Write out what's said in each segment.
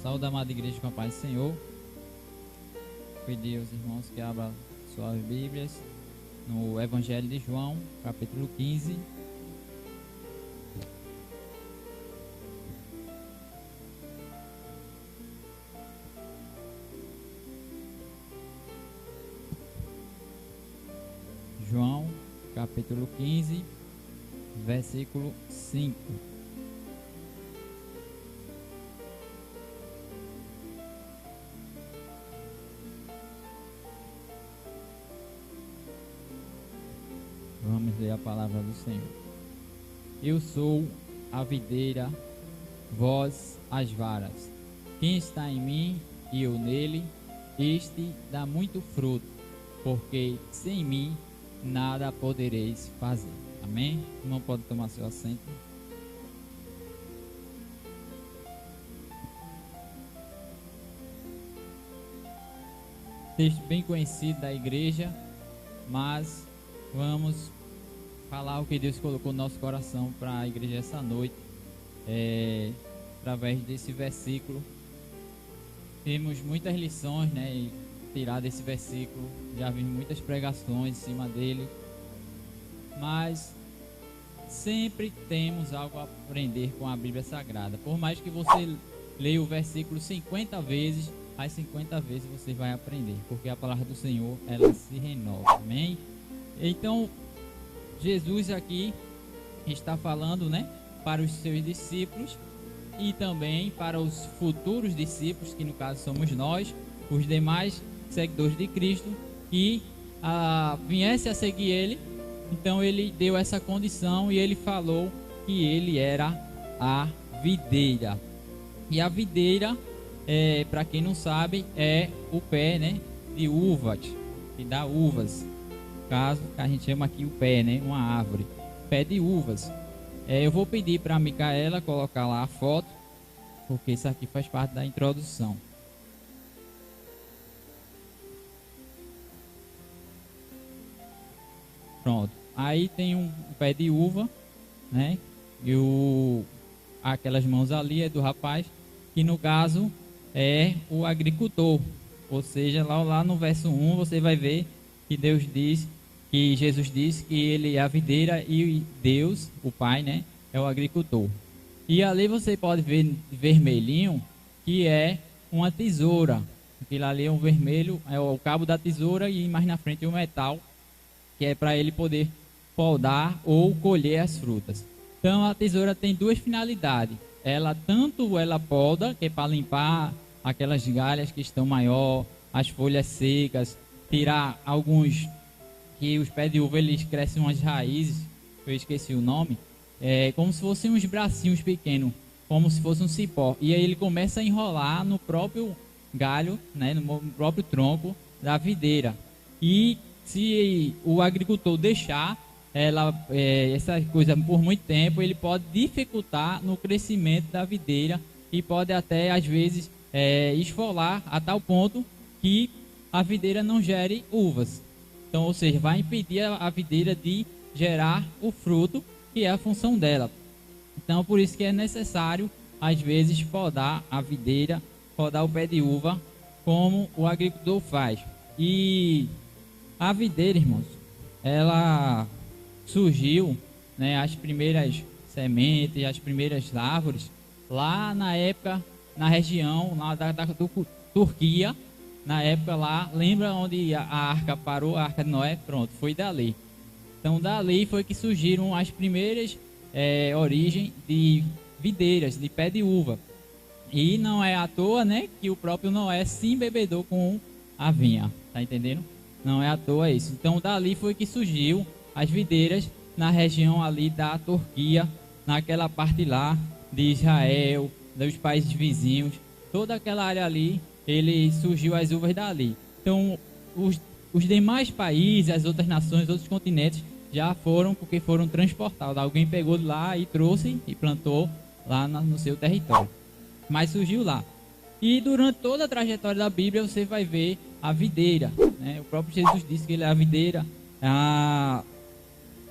Saúde, amada igreja, com a paz do Senhor. Pedir aos irmãos que abram suas Bíblias no Evangelho de João, capítulo 15. João, capítulo 15, versículo 5. Vamos ler a palavra do Senhor. Eu sou a videira, vós as varas. Quem está em mim e eu nele, este dá muito fruto, porque sem mim nada podereis fazer. Amém? O irmão pode tomar seu assento. Texto bem conhecido da igreja, mas vamos falar o que Deus colocou no nosso coração para a igreja essa noite, através desse versículo. Temos muitas lições, tirar desse versículo. Já vimos muitas pregações em cima dele, mas sempre temos algo a aprender com a Bíblia Sagrada. Por mais que você leia o versículo 50 vezes, as 50 vezes você vai aprender, porque a palavra do Senhor, ela se renova. Amém? Então, Jesus aqui está falando, para os seus discípulos e também para os futuros discípulos, que no caso somos nós, os demais seguidores de Cristo, que viesse a seguir ele. Então ele deu essa condição e ele falou que ele era a videira. E a videira, para quem não sabe, é o pé, de uvas, que dá uvas. Caso que a gente chama aqui o pé, uma árvore, pé de uvas. Eu vou pedir para a Micaela colocar lá a foto, porque isso aqui faz parte da introdução. Pronto. Aí tem um pé de uva, e aquelas mãos ali é do rapaz, que no caso é o agricultor. Ou seja, lá no verso 1 você vai ver que Deus diz, que Jesus diz que ele é a videira e Deus, o Pai, é o agricultor. E ali você pode ver vermelhinho, que é uma tesoura. Aquilo ali é um vermelho, é o cabo da tesoura, e mais na frente o metal, que é para ele poder podar ou colher as frutas. Então a tesoura tem duas finalidades. Tanto ela poda, que é para limpar aquelas galhas que estão maior, as folhas secas, tirar alguns, que os pés de uva eles crescem umas raízes, eu esqueci o nome, como se fossem uns bracinhos pequenos, como se fosse um cipó, e aí ele começa a enrolar no próprio galho, no próprio tronco da videira. E se o agricultor deixar essa coisa por muito tempo, ele pode dificultar no crescimento da videira e pode até às vezes esfolar a tal ponto que a videira não gere uvas. Então, ou seja, vai impedir a videira de gerar o fruto, que é a função dela. Então, por isso que é necessário, às vezes, podar a videira, podar o pé de uva, como o agricultor faz. E a videira, irmãos, ela surgiu, as primeiras sementes, as primeiras árvores, lá na época, na região lá da Turquia. Na época lá, lembra onde a arca parou, a arca de Noé? Pronto, foi dali. Então dali foi que surgiram as primeiras origens de videiras, de pé de uva. E não é à toa, que o próprio Noé se embebedou com a vinha, tá entendendo? Não é à toa isso. Então dali foi que surgiu as videiras na região ali da Turquia, naquela parte lá de Israel, dos países vizinhos, toda aquela área ali, ele surgiu as uvas dali. Então, os demais países, as outras nações, outros continentes, já foram, porque foram transportados. Alguém pegou de lá e trouxe e plantou lá no seu território. Mas surgiu lá. E durante toda a trajetória da Bíblia, você vai ver a videira. O próprio Jesus disse que ele é a videira.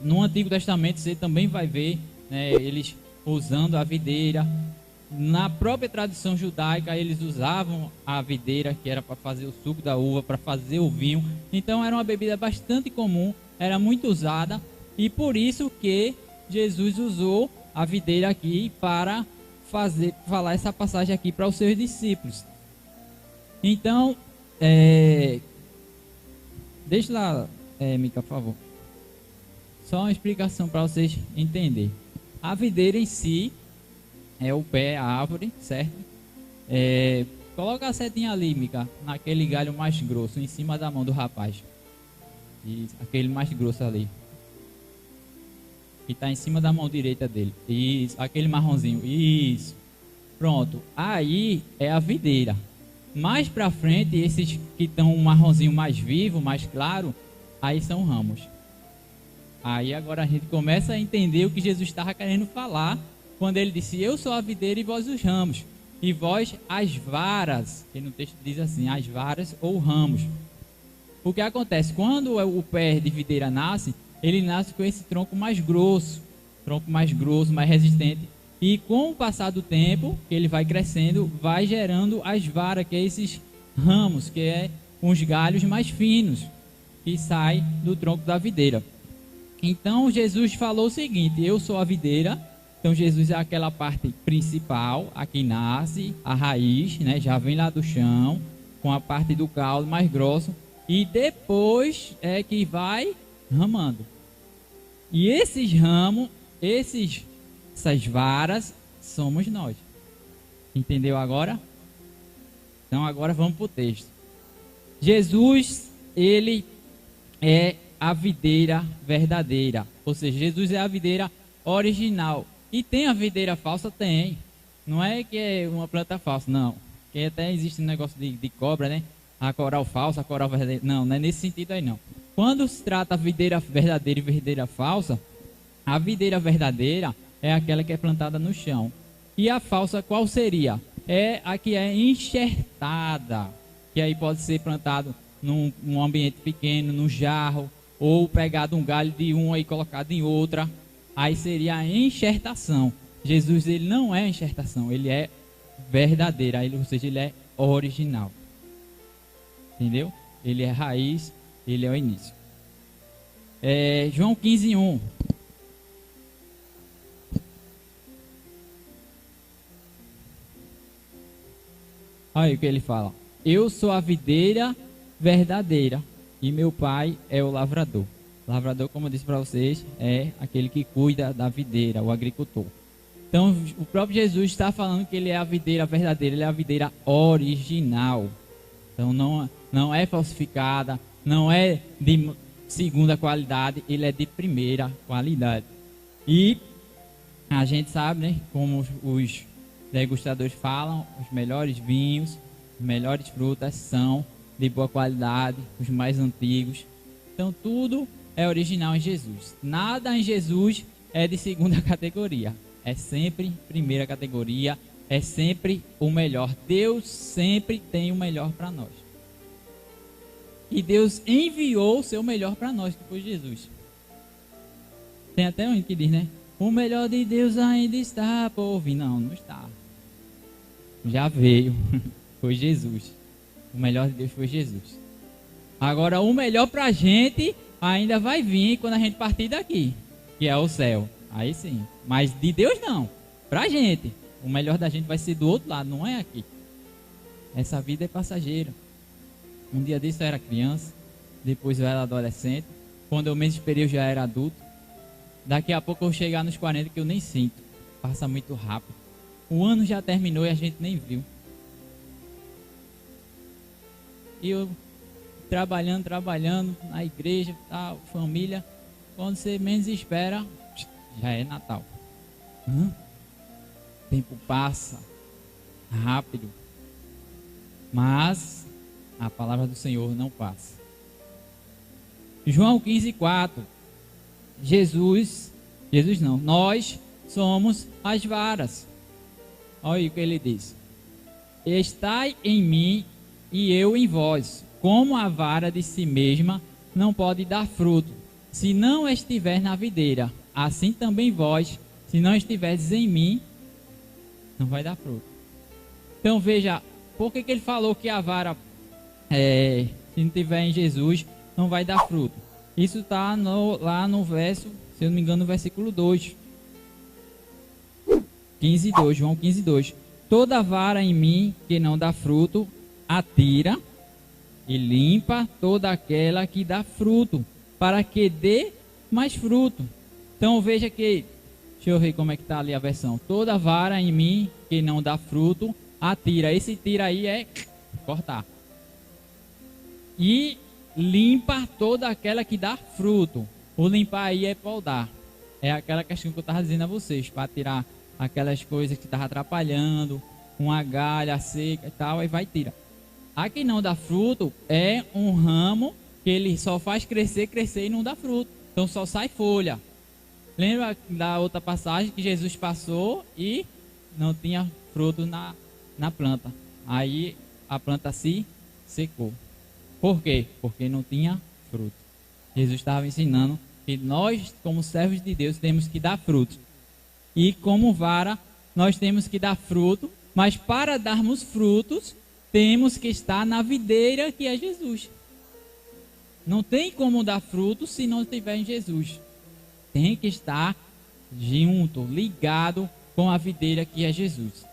No Antigo Testamento, você também vai ver eles usando a videira. Na própria tradição judaica, eles usavam a videira, que era para fazer o suco da uva, para fazer o vinho. Então era uma bebida bastante comum, era muito usada, e por isso que Jesus usou a videira aqui para falar essa passagem aqui para os seus discípulos. Então, deixa lá, Mica, por favor. Só uma explicação para vocês entenderem. A videira em si é o pé, a árvore, certo? Coloca a setinha ali, Mica, naquele galho mais grosso, em cima da mão do rapaz. Isso, aquele mais grosso ali. Que está em cima da mão direita dele. Isso, aquele marronzinho. Isso. Pronto. Aí é a videira. Mais para frente, esses que estão um marronzinho mais vivo, mais claro, aí são ramos. Aí agora a gente começa a entender o que Jesus estava querendo falar quando ele disse: eu sou a videira e vós os ramos, e vós as varas. Que no texto diz assim: as varas ou ramos. O que acontece? Quando o pé de videira nasce, ele nasce com esse tronco mais grosso, mais resistente. E com o passar do tempo, que ele vai crescendo, vai gerando as varas, que é esses ramos, que é uns galhos mais finos, que saem do tronco da videira. Então Jesus falou o seguinte: eu sou a videira. Então Jesus é aquela parte principal, aqui nasce, a raiz, né, já vem lá do chão, com a parte do caule mais grosso, e depois é que vai ramando. E esses ramos, essas varas, somos nós. Entendeu agora? Então agora vamos para o texto. Jesus, ele é a videira verdadeira. Ou seja, Jesus é a videira original. E tem a videira falsa? Tem. Não é que é uma planta falsa, não. Que até existe um negócio de cobra, né? A coral falsa, a coral verdadeira. Não, não é nesse sentido aí não. Quando se trata a videira verdadeira e videira falsa, a videira verdadeira é aquela que é plantada no chão. E a falsa qual seria? É a que é enxertada, que aí pode ser plantado num ambiente pequeno, num jarro, ou pegado um galho de uma e colocado em outra. Aí seria a enxertação. Jesus, ele não é enxertação, ele é verdadeira, ou seja, ele é original. Entendeu? Ele é raiz, ele é o início. João 15:1. Olha o que ele fala: eu sou a videira verdadeira e meu pai é o lavrador. Lavrador, como eu disse para vocês, é aquele que cuida da videira, o agricultor. Então o próprio Jesus está falando que ele é a videira verdadeira, ele é a videira original. Então não é falsificada, não é de segunda qualidade, ele é de primeira qualidade. E a gente sabe, né, como os degustadores falam, os melhores vinhos, as melhores frutas são de boa qualidade, os mais antigos. Então tudo é original em Jesus. Nada em Jesus é de segunda categoria. É sempre primeira categoria, é sempre o melhor. Deus sempre tem o melhor para nós. E Deus enviou o seu melhor para nós, que foi Jesus. Tem até um que diz, né? O melhor de Deus ainda está por vir. Não, não está. Já veio. Foi Jesus. O melhor de Deus foi Jesus. Agora, o melhor para a gente ainda vai vir quando a gente partir daqui, que é o céu. Aí sim. Mas de Deus não. Para a gente. O melhor da gente vai ser do outro lado, não é aqui. Essa vida é passageira. Um dia desse eu era criança, depois eu era adolescente. Quando eu menos esperei eu já era adulto. Daqui a pouco eu vou chegar nos 40 que eu nem sinto. Passa muito rápido. O ano já terminou e a gente nem viu. E eu trabalhando na igreja, tal, família. Quando você menos espera, já é Natal. O tempo passa rápido. Mas a palavra do Senhor não passa. João 15:4. Nós somos as varas. Olha o que ele diz: estai em mim e eu em vós. Como a vara de si mesma não pode dar fruto, se não estiver na videira, assim também vós, se não estiverdes em mim, não vai dar fruto. Então veja, por que ele falou que a vara, se não tiver em Jesus, não vai dar fruto? Isso está lá no verso, se eu não me engano, no versículo 2. 15:2, João 15:2. Toda vara em mim que não dá fruto, atira e limpa toda aquela que dá fruto, para que dê mais fruto. Então veja que, deixa eu ver como é que está ali a versão. Toda vara em mim que não dá fruto, atira. Esse tira aí é cortar. E limpa toda aquela que dá fruto. O limpar aí é podar. É aquela questão que eu estava dizendo a vocês, para tirar aquelas coisas que estavam atrapalhando, uma galha seca e tal, aí vai tirar. A que não dá fruto é um ramo que ele só faz crescer e não dá fruto. Então só sai folha. Lembra da outra passagem que Jesus passou e não tinha fruto na planta. Aí a planta se secou. Por quê? Porque não tinha fruto. Jesus estava ensinando que nós, como servos de Deus, temos que dar fruto. E como vara, nós temos que dar fruto, mas para darmos frutos, temos que estar na videira que é Jesus. Não tem como dar fruto se não estiver em Jesus. Tem que estar junto, ligado com a videira que é Jesus.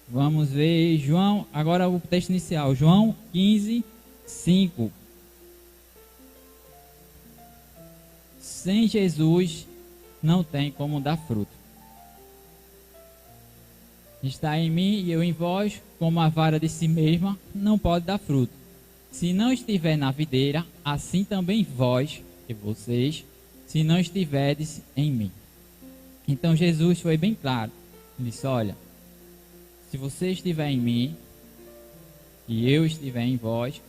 Vamos ver João, agora o texto inicial, João 15:5. Sem Jesus não tem como dar fruto. Está em mim e eu em vós, como a vara de si mesma, não pode dar fruto. Se não estiver na videira, assim também vós e vocês, se não estiverdes em mim. Então Jesus foi bem claro. Ele disse, olha, se você estiver em mim e eu estiver em vós,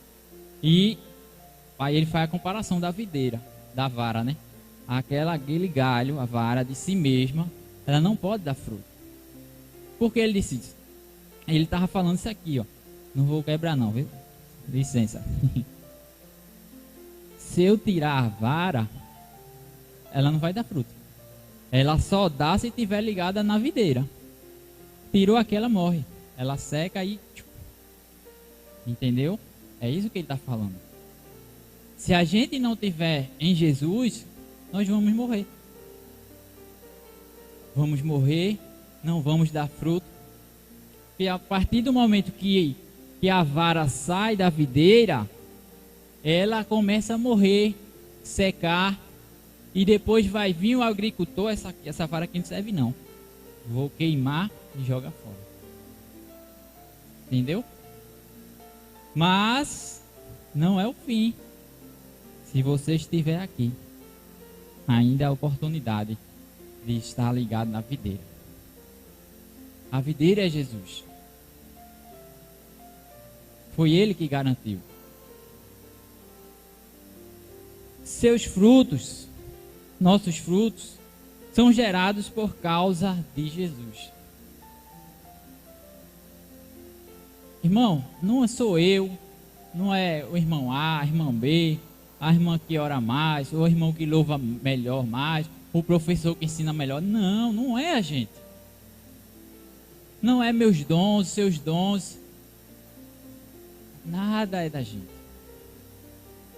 e aí ele faz a comparação da videira, da vara, né? Aquele galho, a vara de si mesma, ela não pode dar fruto. Porque ele disse isso? Ele estava falando isso aqui, ó. Não vou quebrar não, viu? Licença. Se eu tirar a vara, ela não vai dar fruto. Ela só dá se estiver ligada na videira. Tirou aqui, ela morre. Ela seca e... Entendeu? É isso que ele está falando. Se a gente não tiver em Jesus, nós vamos morrer. Vamos morrer, não vamos dar fruto. E a partir do momento que a vara sai da videira, ela começa a morrer, secar, e depois vai vir o agricultor, essa vara aqui não serve não. Vou queimar e joga fora. Entendeu? Mas não é o fim. Se você estiver aqui, ainda há a oportunidade de estar ligado na videira. A videira é Jesus. Foi Ele que garantiu. Seus frutos, nossos frutos, são gerados por causa de Jesus. Irmão, não sou eu, não é o irmão A, a irmã B, a irmã que ora mais, ou o irmão que louva melhor mais, o professor que ensina melhor. Não, não é a gente. Não é meus dons, seus dons. Nada é da gente.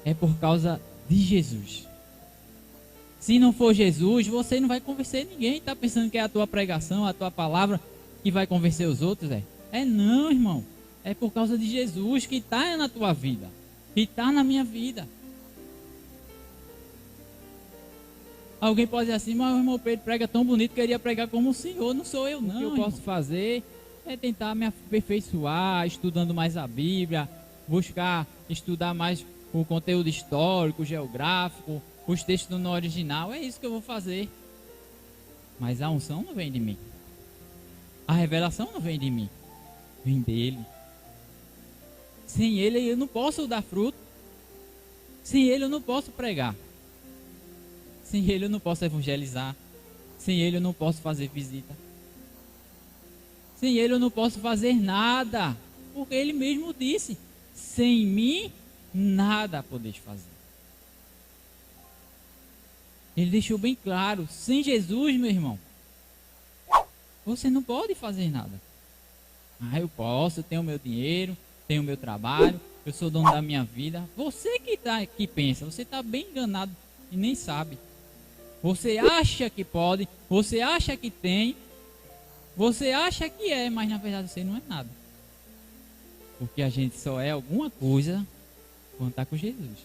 É por causa de Jesus. Se não for Jesus, você não vai convencer ninguém. Está pensando que é a tua pregação, a tua palavra que vai convencer os outros? É não, irmão. É por causa de Jesus que está na tua vida. Que está na minha vida. Alguém pode dizer assim, mas o irmão Pedro prega tão bonito, queria pregar como o Senhor. Não sou eu não. O que eu posso fazer é tentar me aperfeiçoar, estudando mais a Bíblia, buscar estudar mais o conteúdo histórico, geográfico, os textos no original. É isso que eu vou fazer. Mas a unção não vem de mim. A revelação não vem de mim. Vem dele. Sem ele eu não posso dar fruto. Sem ele eu não posso pregar. Sem ele eu não posso evangelizar. Sem ele eu não posso fazer visita. Sem ele eu não posso fazer nada. Porque ele mesmo disse, sem mim nada podeis fazer. Ele deixou bem claro, sem Jesus, meu irmão, você não pode fazer nada. Ah, eu posso, eu tenho meu dinheiro, tenho meu trabalho, eu sou dono da minha vida. Você que pensa, você está bem enganado e nem sabe. Você acha que pode, você acha que tem, você acha que é, mas na verdade você não é nada. Porque a gente só é alguma coisa quando está com Jesus.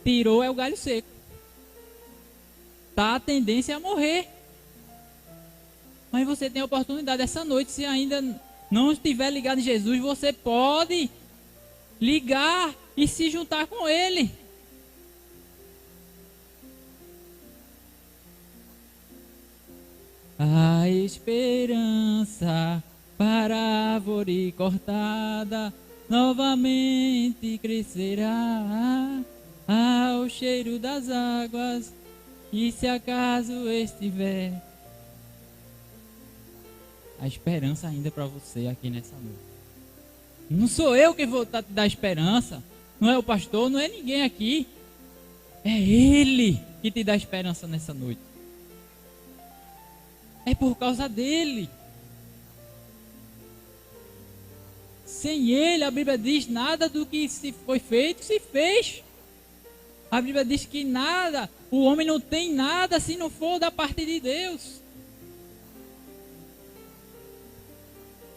Tirou é o galho seco. Tá a tendência a morrer. Mas você tem a oportunidade essa noite, se ainda não estiver ligado em Jesus, você pode ligar e se juntar com Ele. A esperança para a árvore cortada novamente crescerá ao cheiro das águas, e se acaso estiver. A esperança ainda para você aqui nessa noite. Não sou eu que vou te dar esperança, não é o pastor, não é ninguém aqui. É Ele que te dá esperança nessa noite. É por causa dele. Sem ele, a Bíblia diz, nada do que se foi feito se fez. A Bíblia diz que nada, o homem não tem nada se não for da parte de Deus.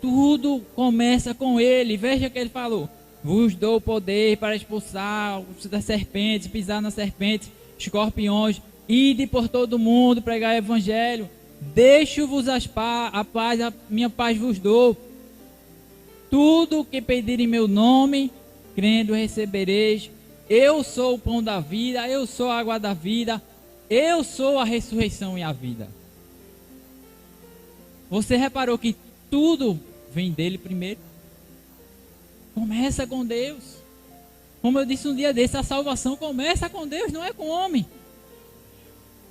Tudo começa com ele. Veja que ele falou: vos dou poder para expulsar das serpentes, pisar nas serpentes, escorpiões, ide por todo o mundo, pregar o evangelho. Deixo-vos a paz, a minha paz vos dou. Tudo o que pedir em meu nome, crendo recebereis. Eu sou o pão da vida, eu sou a água da vida, eu sou a ressurreição e a vida. Você reparou que tudo vem dele primeiro? Começa com Deus. Como eu disse um dia desse, a salvação começa com Deus, não é com o homem.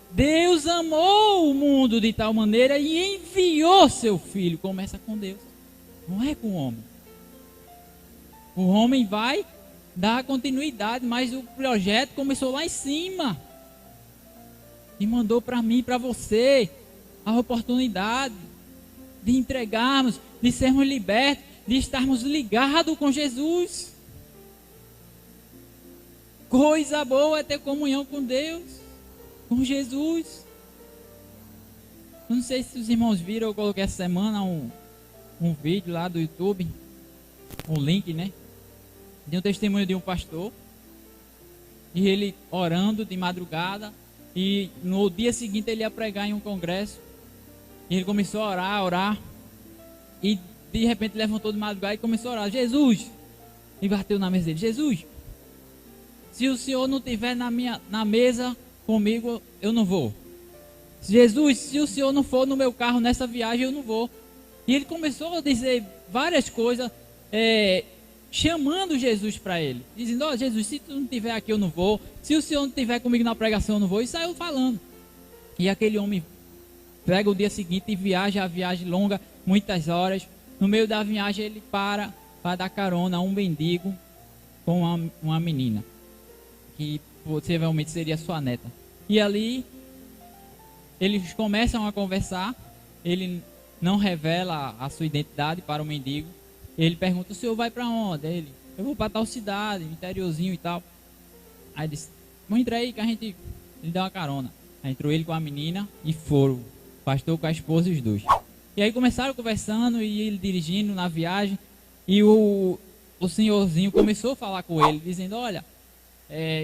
Deus amou o mundo de tal maneira e enviou seu filho. Começa com Deus, não é com o homem. O homem vai dar continuidade, mas o projeto começou lá em cima e mandou para mim, para você, a oportunidade de entregarmos, de sermos libertos, de estarmos ligados com Jesus. Coisa boa é ter comunhão com Deus, com Jesus. Eu não sei se os irmãos viram, eu coloquei essa semana um vídeo lá do YouTube, um link, né? De um testemunho de um pastor, e ele orando de madrugada, e no dia seguinte ele ia pregar em um congresso, e ele começou a orar, e de repente levantou de madrugada e começou a orar: Jesus, e bateu na mesa dele: Jesus, se o Senhor não estiver na mesa comigo, eu não vou. Jesus, se o Senhor não for no meu carro nessa viagem, eu não vou. E ele começou a dizer várias coisas, chamando Jesus para ele, dizendo: ó, Jesus, se tu não estiver aqui, eu não vou. Se o Senhor não estiver comigo na pregação, eu não vou. E saiu falando. E aquele homem pega o dia seguinte e viaja, a viagem longa, muitas horas. No meio da viagem ele para dar carona a um mendigo com uma menina, que possivelmente seria sua neta. E ali eles começam a conversar. Ele não revela a sua identidade para o mendigo. Ele pergunta: o senhor vai para onde? Ele: eu vou para tal cidade, interiorzinho e tal. Aí ele disse: vamos entrar aí que a gente lhe dá uma carona. Aí entrou ele com a menina e foram, o pastor com a esposa e os dois. E aí começaram conversando e ele dirigindo na viagem. E o senhorzinho começou a falar com ele, dizendo: olha,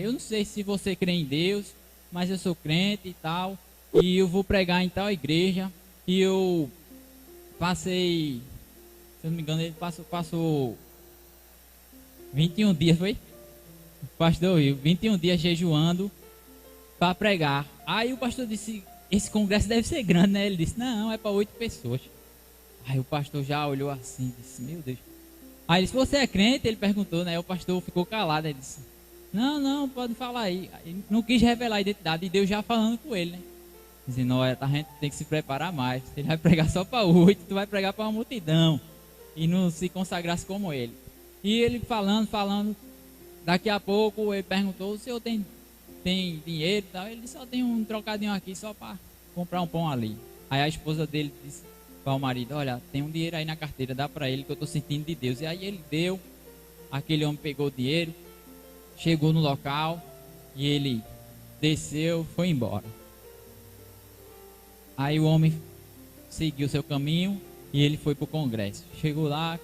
eu não sei se você crê em Deus, mas eu sou crente e tal, e eu vou pregar em tal igreja. E eu passei, se eu não me engano, ele passou 21 dias, foi? O pastor Rio, 21 dias jejuando para pregar. Aí o pastor disse: esse congresso deve ser grande, né? Ele disse: não, é para 8 pessoas. Aí o pastor já olhou assim e disse: meu Deus. Aí ele disse: você é crente? Ele perguntou, né? O pastor ficou calado. Ele disse: não, pode falar aí. Ele não quis revelar a identidade, e Deus já falando com ele, né? Dizendo: olha, a gente tem que se preparar mais. Ele vai pregar só para 8, tu vai pregar para uma multidão. E não se consagrasse como ele. E ele falando. Daqui a pouco ele perguntou: o senhor tem tem dinheiro e tal. Ele disse, só tem um trocadinho aqui só para comprar um pão ali. Aí a esposa dele disse para o marido, olha, tem um dinheiro aí na carteira, dá para ele que eu estou sentindo de Deus. E aí ele deu, aquele homem pegou o dinheiro, chegou no local e ele desceu, foi embora. Aí o homem seguiu seu caminho e ele foi para o congresso. Chegou lá,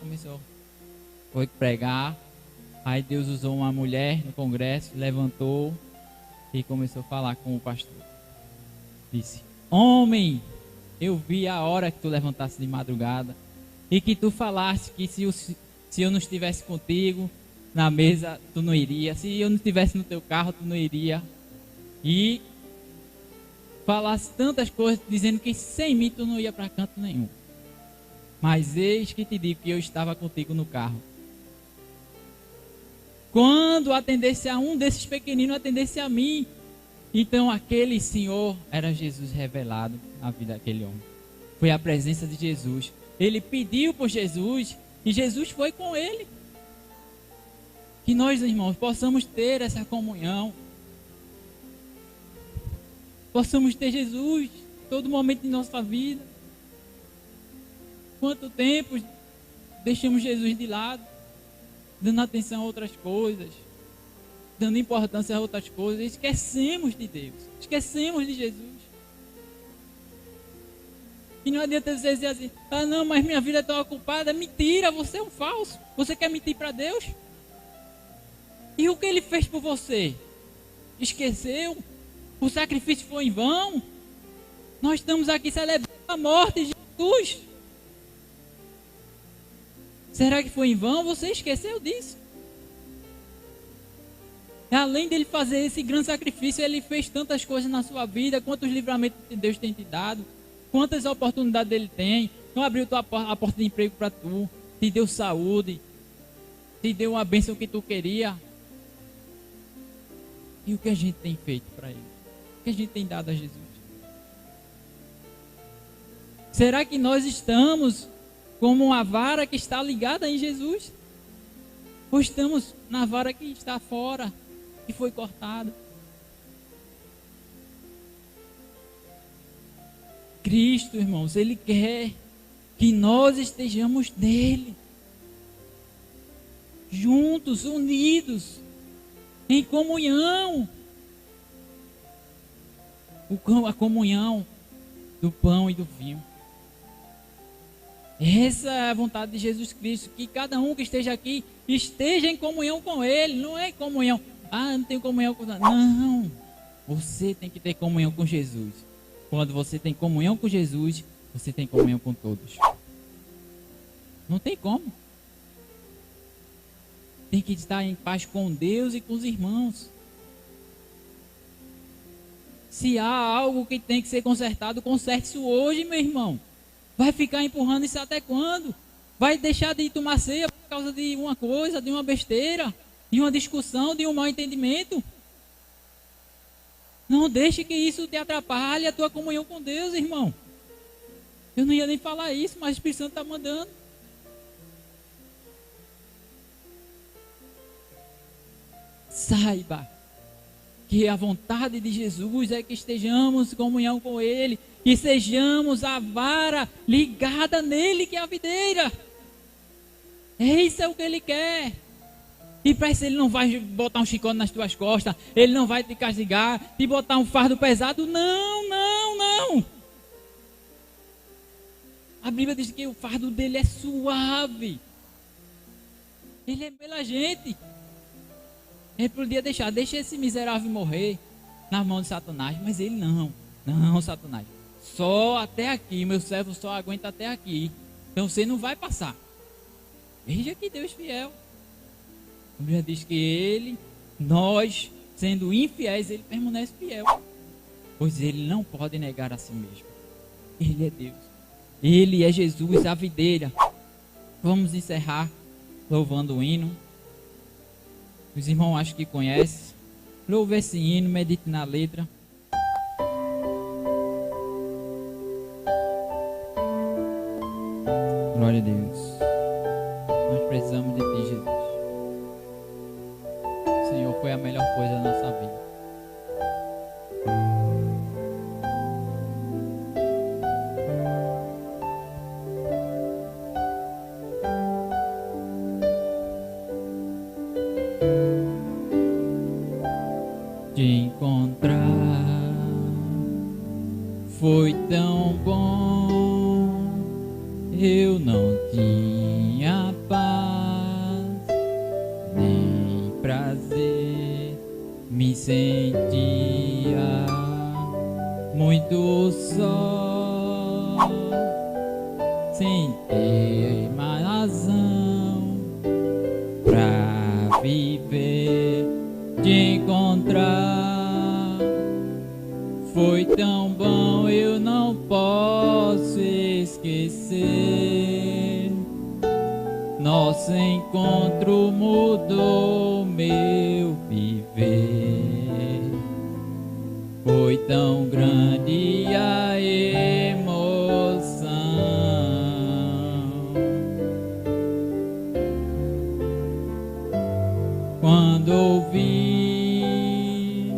foi pregar. Aí Deus usou uma mulher no congresso, levantou e começou a falar com o pastor. Disse, homem, eu vi a hora que tu levantasse de madrugada e que tu falaste que se eu não estivesse contigo na mesa, tu não iria. Se eu não estivesse no teu carro, tu não iria. E falasse tantas coisas, dizendo que sem mim tu não ia para canto nenhum. Mas eis que te digo que eu estava contigo no carro. Quando atendesse a um desses pequeninos, atendesse a mim. Então aquele senhor era Jesus revelado na vida daquele homem. Foi a presença de Jesus. Ele pediu por Jesus e Jesus foi com ele. Que nós, irmãos, possamos ter essa comunhão. Possamos ter Jesus todo momento de nossa vida. Quanto tempo deixamos Jesus de lado, dando atenção a outras coisas, dando importância a outras coisas, esquecemos de Deus, esquecemos de Jesus. E não adianta você dizer assim, ah não, mas minha vida é tão ocupada. Mentira, você é um falso. Você quer mentir para Deus? E o que Ele fez por você? Esqueceu? O sacrifício foi em vão? Nós estamos aqui celebrando a morte de Jesus. Será que foi em vão? Você esqueceu disso? Além dele fazer esse grande sacrifício, ele fez tantas coisas na sua vida. Quantos livramentos que Deus tem te dado? Quantas oportunidades ele tem? Não abriu a porta de emprego para tu, te deu saúde, te deu uma bênção que tu queria. E o que a gente tem feito para ele? O que a gente tem dado a Jesus? Será que nós estamos como uma vara que está ligada em Jesus? Ou estamos na vara que está fora, que foi cortada? Cristo, irmãos, Ele quer que nós estejamos nele, juntos, unidos, em comunhão. A comunhão do pão e do vinho. Essa é a vontade de Jesus Cristo, que cada um que esteja aqui esteja em comunhão com Ele. Não é comunhão, não tenho comunhão com nada. Não, você tem que ter comunhão com Jesus. Quando você tem comunhão com Jesus, você tem comunhão com todos. Não tem como. Tem que estar em paz com Deus e com os irmãos. Se há algo que tem que ser consertado, conserte isso hoje, meu irmão. Vai ficar empurrando isso até quando? Vai deixar de tomar ceia por causa de uma coisa, de uma besteira, de uma discussão, de um mau entendimento? Não deixe que isso te atrapalhe a tua comunhão com Deus, irmão. Eu não ia nem falar isso, mas o Espírito Santo está mandando. Saiba que a vontade de Jesus é que estejamos em comunhão com Ele, que sejamos a vara ligada nele, que é a videira. Isso é o que Ele quer. E para isso Ele não vai botar um chicote nas tuas costas, Ele não vai te castigar, te botar um fardo pesado. Não, não, não. A Bíblia diz que o fardo dele é suave. Ele é pela gente. Ele podia deixa esse miserável morrer nas mãos de Satanás, mas ele não. Não, Satanás. Só até aqui, meu servo só aguenta até aqui. Então você não vai passar. Veja que Deus fiel. A Bíblia diz que nós, sendo infiéis, ele permanece fiel. Pois ele não pode negar a si mesmo. Ele é Deus. Ele é Jesus, a videira. Vamos encerrar louvando o hino. Os irmãos acho que conhecem. Louve esse hino, medite na letra. Glória a Deus. Nós precisamos de Ti, Jesus. O Senhor foi a melhor coisa da nossa vida. eu não tinha paz, nem prazer, me sentia muito só, sem ter mais razão pra viver, te encontrar. Foi tão bom, eu não posso esquecer. Nosso encontro mudou meu viver. Foi tão grande a emoção quando ouvi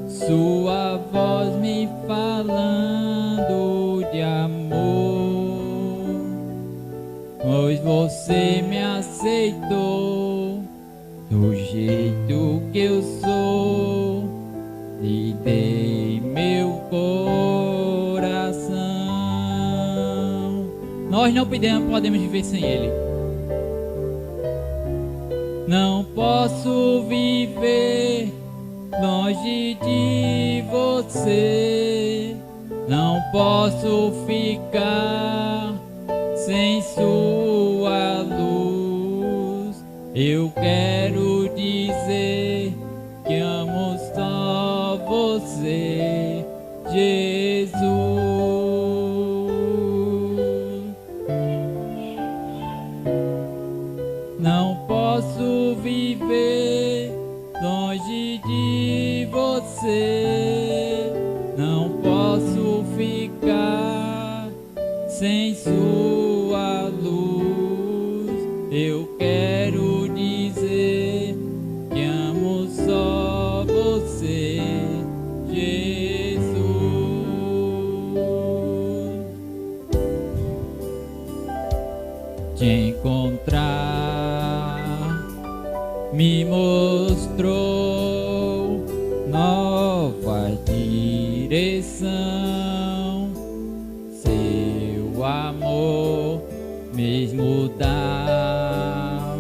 sua voz me falando de amor, pois você me aceitou do jeito que eu sou, lhe dei meu coração. Nós não podemos viver sem Ele. Não posso viver longe de você, não posso ficar sem sua luz. Eu quero dizer que amo só você, Jesus. Não posso viver longe de você, não posso ficar sem sua luz. Eu quero dizer que amo só você, Jesus. Te encontrar me mostrou nova direção. Seu amor mesmo dá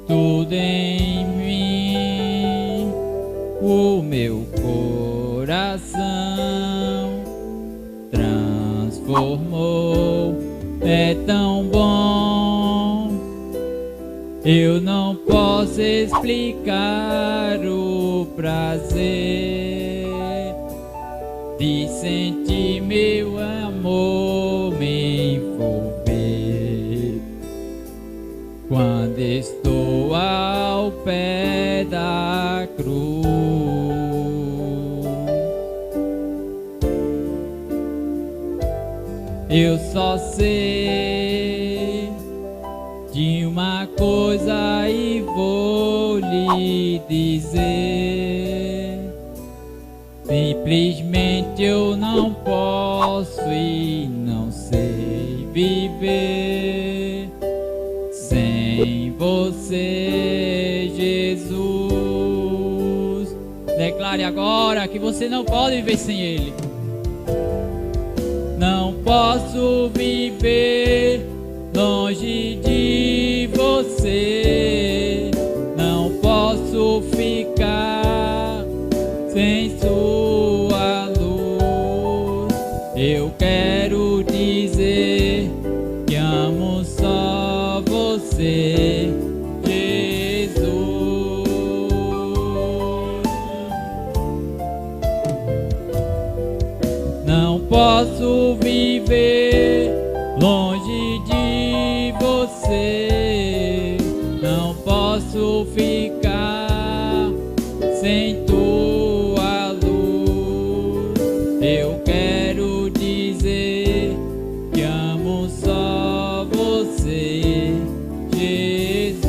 tudo em mim. O meu coração transformou. É tão bom, eu não posso explicar o prazer de sentir meu amor me envolver quando estou ao pé da cruz. Eu só sei de uma coisa e vou lhe dizer: simplesmente eu não posso e não sei viver sem você, Jesus. Declare agora que você não pode viver sem Ele. Não posso viver longe de você, não posso ficar sem sua luz. Eu quero dizer que amo só você, Jesus. Não posso viver longe de você, não posso ficar sem tua luz. Eu quero dizer que amo só você, Jesus.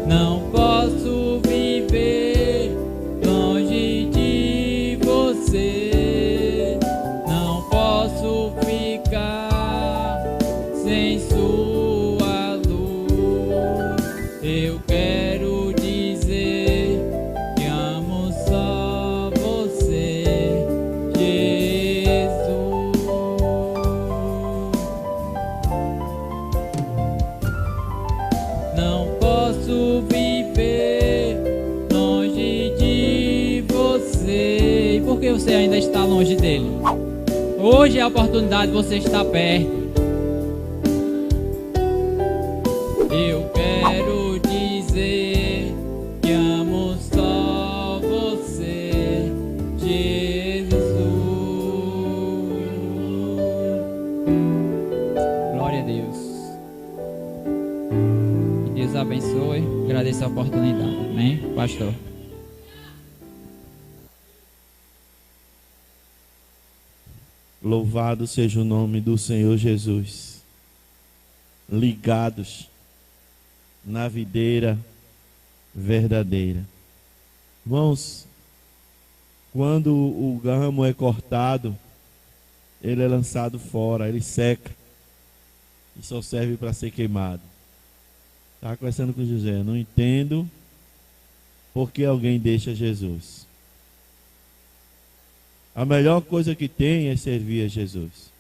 Não posso viver longe de você ainda está longe dele? Hoje é a oportunidade de você estar perto. Eu quero dizer que amo só você, Jesus. Glória a Deus. Que Deus abençoe. Agradeço a oportunidade. Amém, pastor? Louvado seja o nome do Senhor Jesus. Ligados na videira verdadeira. Irmãos, quando o ramo é cortado, ele é lançado fora, ele seca e só serve para ser queimado. Estava conversando com José, não entendo por que alguém deixa Jesus. A melhor coisa que tem é servir a Jesus.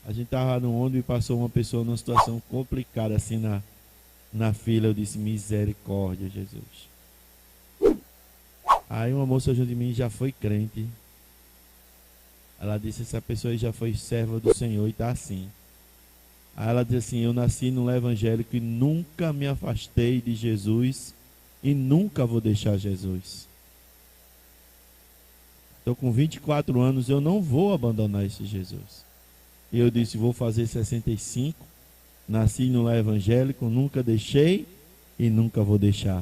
A gente estava no ônibus e passou uma pessoa numa situação complicada assim na fila. Eu disse, misericórdia, Jesus. Aí uma moça junto de mim já foi crente. Ela disse, essa pessoa aí já foi serva do Senhor e está assim. Aí ela disse assim, eu nasci no evangélico e nunca me afastei de Jesus e nunca vou deixar Jesus. Estou com 24 anos, eu não vou abandonar esse Jesus. E eu disse, vou fazer 65, nasci no lar evangélico, nunca deixei e nunca vou deixar.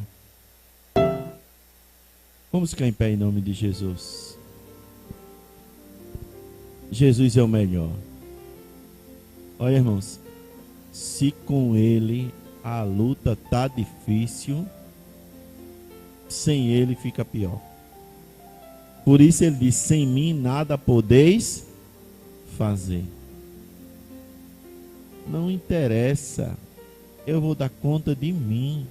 Vamos ficar em pé em nome de Jesus. Jesus é o melhor. Olha, irmãos, se com ele a luta tá difícil, sem ele fica pior. Por isso ele diz, sem mim nada podeis fazer. Não interessa, eu vou dar conta de mim.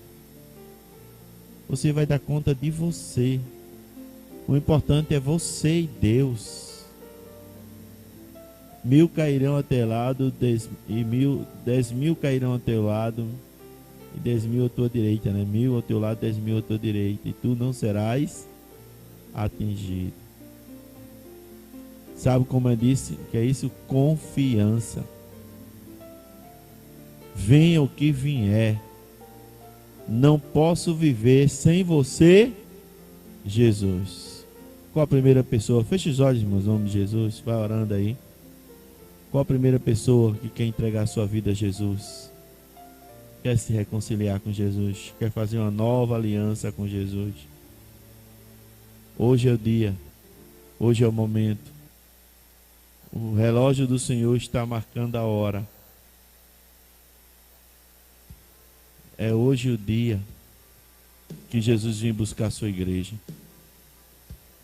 Você vai dar conta de você. O importante é você e Deus. 1000 cairão ao teu lado, 10.000 cairão ao teu lado, e 10.000 à tua direita, né? 1000 ao teu lado, 10.000 à tua direita, e tu não serás atingido. Sabe como eu disse? Que é isso? Confiança. Venha o que vier, não posso viver sem você, Jesus. Qual a primeira pessoa? Feche os olhos, irmãos, em nome de Jesus. Vai orando aí. Qual a primeira pessoa que quer entregar a sua vida a Jesus? Quer se reconciliar com Jesus? Quer fazer uma nova aliança com Jesus? Hoje é o dia. Hoje é o momento. O relógio do Senhor está marcando a hora. É hoje o dia que Jesus vem buscar a sua igreja.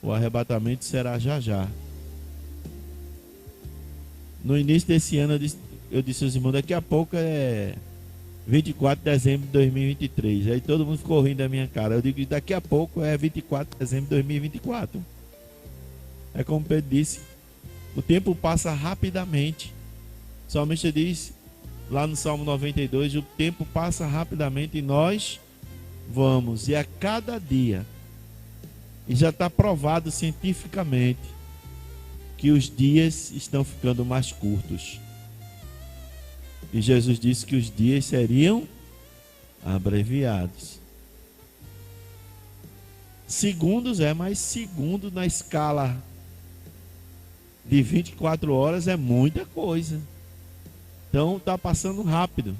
O arrebatamento será já já. No início desse ano eu disse aos irmãos, daqui a pouco é 24 de dezembro de 2023. Aí todo mundo ficou rindo da minha cara. Eu digo, daqui a pouco é 24 de dezembro de 2024. É como Pedro disse, o tempo passa rapidamente. O salmista diz lá no Salmo 92, o tempo passa rapidamente e nós vamos. E a cada dia, e já está provado cientificamente, que os dias estão ficando mais curtos. E Jesus disse que os dias seriam abreviados. Segundos mas segundo na escala de 24 horas é muita coisa. Então está passando rápido.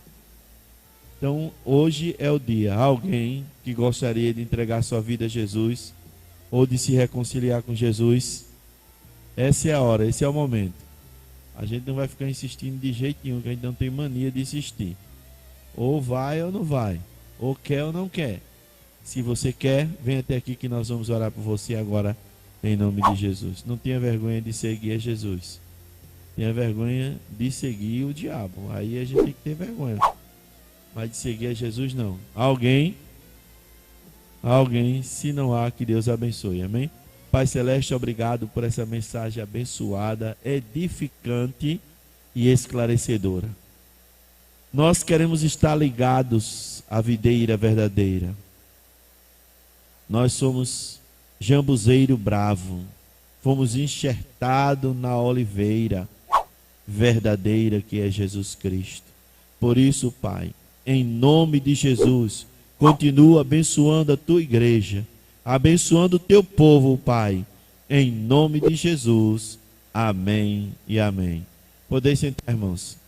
Então hoje é o dia. Alguém que gostaria de entregar sua vida a Jesus ou de se reconciliar com Jesus, essa é a hora, esse é o momento. A gente não vai ficar insistindo de jeito nenhum, que a gente não tem mania de insistir. Ou vai ou não vai, ou quer ou não quer. Se você quer, vem até aqui que nós vamos orar por você agora, em nome de Jesus. Não tenha vergonha de seguir a Jesus. Tenha vergonha de seguir o diabo. Aí a gente tem que ter vergonha. Mas de seguir a Jesus não. Alguém, se não há, que Deus abençoe. Amém? Pai Celeste, obrigado por essa mensagem abençoada, edificante e esclarecedora. Nós queremos estar ligados à videira verdadeira. Nós somos jambuzeiro bravo. fomos enxertados na oliveira verdadeira que é Jesus Cristo. Por isso, Pai, em nome de Jesus, continua abençoando a tua igreja, abençoando o teu povo, Pai, em nome de Jesus. Amém e amém. Podeis sentar, irmãos.